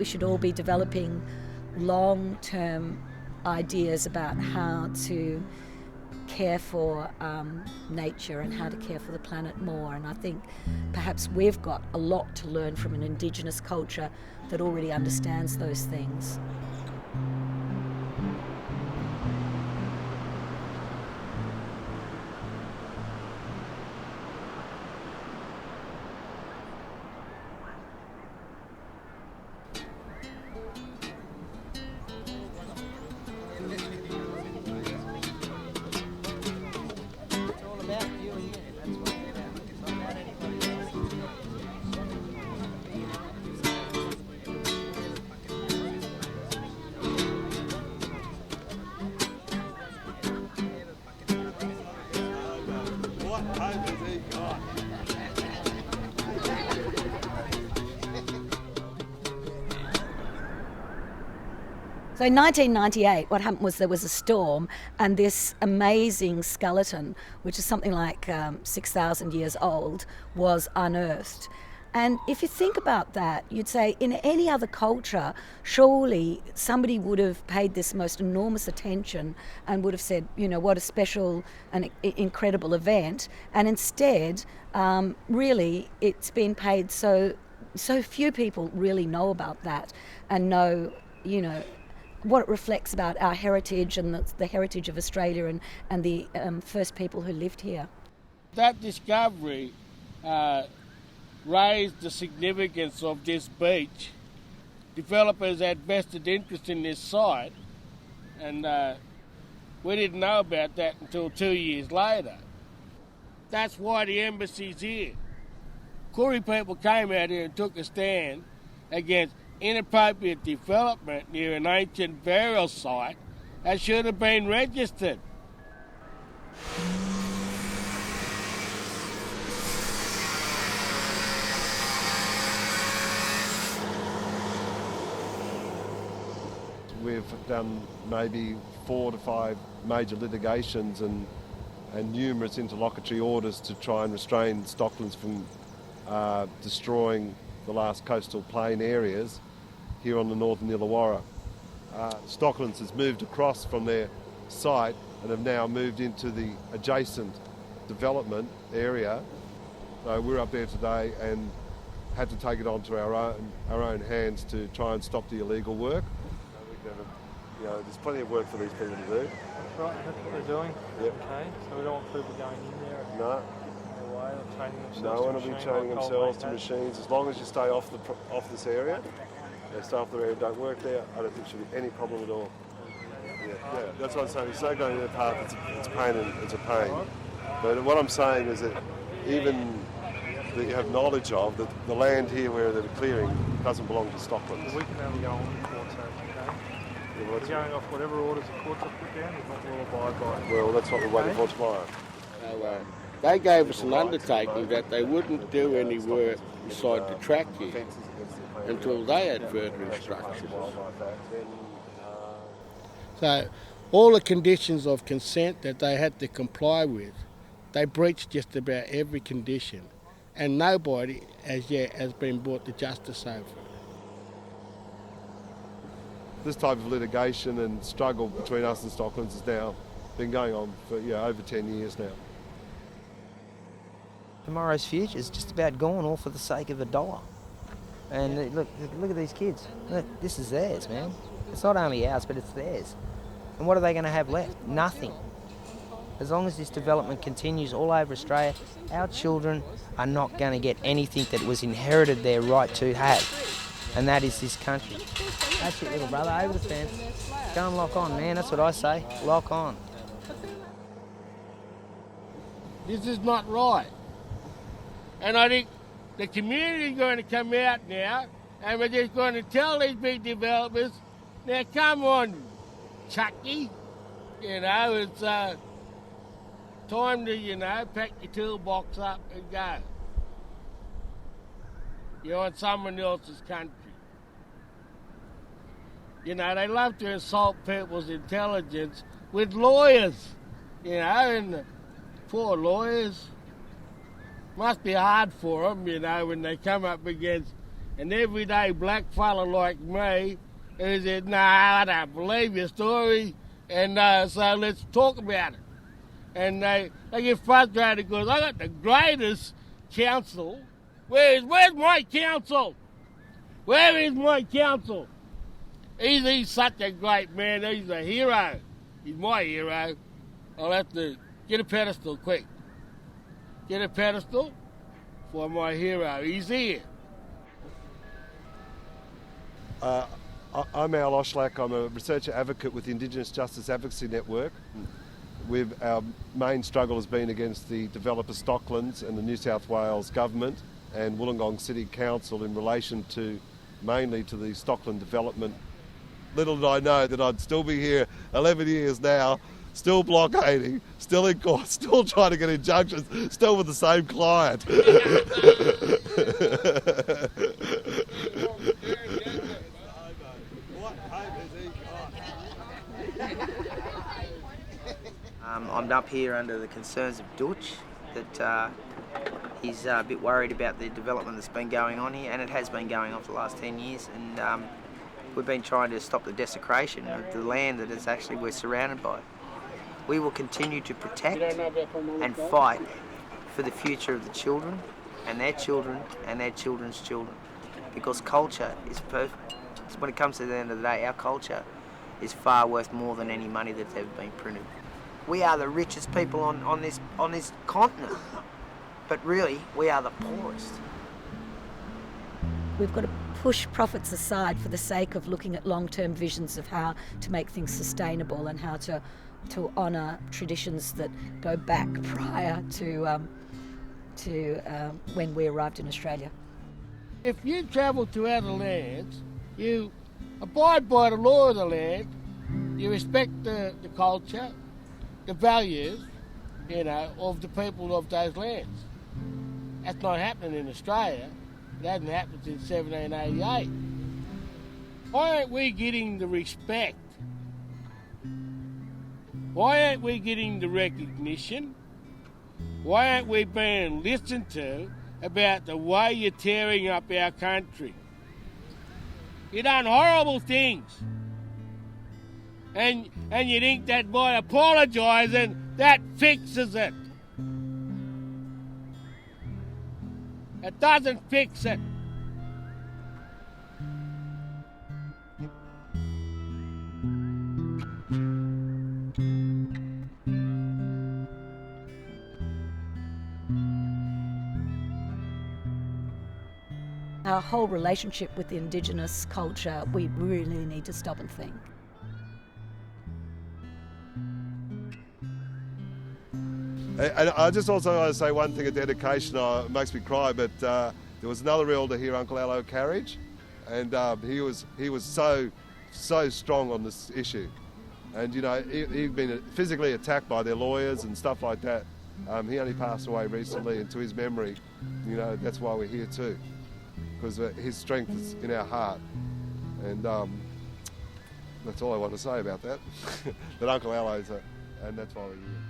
we should all be developing long-term ideas about how to care for nature and how to care for the planet more. And I think perhaps we've got a lot to learn from an Indigenous culture that already understands those things. So in 1998, what happened was there was a storm and this amazing skeleton, which is something like 6,000 years old, was unearthed. And if you think about that, you'd say in any other culture, surely somebody would have paid this most enormous attention and would have said, you know, what a special and incredible event. And instead, really, it's been paid so few people really know about that and know, you know, what it reflects about our heritage and the heritage of Australia and the first people who lived here. That discovery raised the significance of this beach. Developers had vested interest in this site, and we didn't know about that until 2 years later. That's why the embassy's here. Koori people came out here and took a stand against inappropriate development near an ancient burial site that should have been registered. We've done maybe 4 to 5 major litigations and numerous interlocutory orders to try and restrain Stocklands from destroying the last coastal plain areas here on the northern Illawarra. Stocklands has moved across from their site and have now moved into the adjacent development area. So we're up there today and had to take it onto our own hands to try and stop the illegal work. You know, there's plenty of work for these people to do. That's right, that's what they're doing? Yep. Okay, so we don't want people going in there and No. getting away or training themselves No one will be training themselves to machines. As long as you stay off this area, stay off the area, don't work there, I don't think there should be any problem at all. Yeah, that's what I'm saying. It's not going to the path, it's a pain. But what I'm saying is that even that you have knowledge of, that the land here where they're clearing doesn't belong to Stocklands. We can only go on the courts, okay? We're going off whatever orders the courts have put down, is what we'll abide by. Well, that's what we're waiting for tomorrow. So, they gave us an undertaking that they wouldn't do any work beside the track here until they had further instructions. So all the conditions of consent that they had to comply with, they breached just about every condition, and nobody as yet has been brought to justice over it. This type of litigation and struggle between us and Stocklands has now been going on for over 10 years now. Tomorrow's future is just about gone all for the sake of $1. And look at these kids. Look, this is theirs, man. It's not only ours, but it's theirs. And what are they going to have left? Nothing. As long as this development continues all over Australia, our children are not going to get anything that was inherited their right to have. And that is this country. That's it, little brother, over the fence. Go and lock on, man, that's what I say. Lock on. This is not right. And I think the community is going to come out now and we're just going to tell these big developers, now come on, Chucky, it's time to, pack your toolbox up and go. You're on someone else's country. They love to insult people's intelligence with lawyers, and the poor lawyers. Must be hard for them, when they come up against an everyday black fella like me who said, "No, I don't believe your story, and so let's talk about it." And they get frustrated because I got the greatest counsel. Where's my counsel? Where is my counsel? He's such a great man. He's a hero. He's my hero. I'll have to get a pedestal quick. Get a pedestal for my hero. He's here. I'm Al Oshlak. I'm a researcher advocate with the Indigenous Justice Advocacy Network. Our main struggle has been against the developer Stocklands and the New South Wales Government and Wollongong City Council in relation to mainly to the Stockland development. Little did I know that I'd still be here 11 years now, still blockading, still in court, still trying to get injunctions, still with the same client. I'm up here under the concerns of Dutch, that he's a bit worried about the development that's been going on here, and it has been going on for the last 10 years, and we've been trying to stop the desecration of the land that is actually we're surrounded by. We will continue to protect and fight for the future of the children and their children and their children's children, because culture is perfect. When it comes to the end of the day, our culture is far worth more than any money that's ever been printed. We are the richest people on this continent, but really we are the poorest. We've got to push profits aside for the sake of looking at long-term visions of how to make things sustainable and how to honour traditions that go back prior to when we arrived in Australia. If you travel to other lands, you abide by the law of the land, you respect the culture, the values, of the people of those lands. That's not happening in Australia. It hasn't happened since 1788. Why aren't we getting the respect? Why aren't we getting the recognition? Why aren't we being listened to about the way you're tearing up our country? You've done horrible things. And you think that by apologising, that fixes it. It doesn't fix it. Our whole relationship with the Indigenous culture, we really need to stop and think. And I just also want to say one thing, a dedication, it makes me cry, but there was another elder here, Uncle Allo Carriage, and he was so strong on this issue. And he'd been physically attacked by their lawyers and stuff like that. He only passed away recently, and to his memory, that's why we're here too, because his strength is in our heart. And that's all I want to say about that. That Uncle Allo's, and that's why we're here.